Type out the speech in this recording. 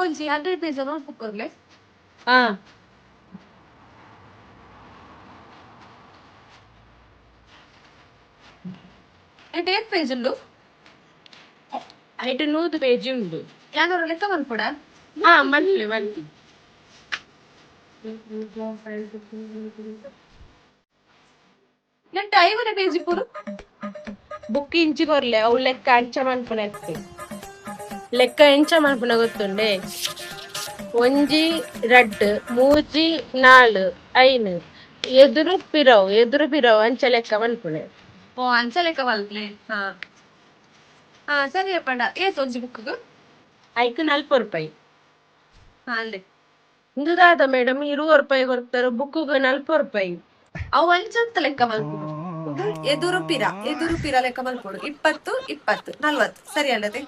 ಒಂಜಿ 100 page notebook ಕೊರ್ಲೆ. ಹಾ ಎಂಟ್ 8 ಪೇಜ್ ಉಂಡು. ಐಟ್ 100 ಪೇಜ್ ಉಂಡು. ಯಾನೋರ ಲೆಕ್ಕ ಮಲ್ಪೊಡ. ಹಾ ಮನ್ಲಿ ಮನ್ಲಿ. ನೆಟ್ 5 ಪೇಜ್ ಪೂರು. ಬುಕ್ ಇಂಚಿ ಕೊರ್ಲೆ ಅವು ಲೆಕ್ಕ ಅಂಚ ಮನ್ಪುನ ಎತ್ತೆ. ಲೆಕ್ಕ ಎಂಚ ಮನ್ಪುನ ಗೊತ್ತುಂಡೆ. ಒಂಜಿ 2 ಮೂಜಿ 4 5 ಎದುರು ಪಿರವು ಅಂಚ ಲೆಕ್ಕ ಮನ್ಪುನೆ. ಓ ಅಂಚ ಲೆಕ್ಕ ಮಲ್ಪನೆ. ಹಾ ಹಾ ಸರಿ ಅಪ್ಪಂಡ ಏತ್ ಒಂಜಿ ಬುಕ್ಗ್. ಐಕ್ 40 ರೂಪಾಯಿ. ಹಾ ಅಂದೆ ಇಂದುದಾದ ಮೇಡಮ್ 20 ರೂಪಾಯಿ ಕೊಡ್ತಾರೆ ಬುಕ್ಗ್ 40 ರೂಪಾಯಿ. ಅವು ಅಂಚಂತ ಲೆಕ್ಕ ಮಲ್ಪುಡು. ಇದು ಎದುರು ಪಿರ ಲೆಕ್ಕ ಮಲ್ಪೊಡು. 20 20 40 ಸರಿ ಅಲ್ಲದೆ.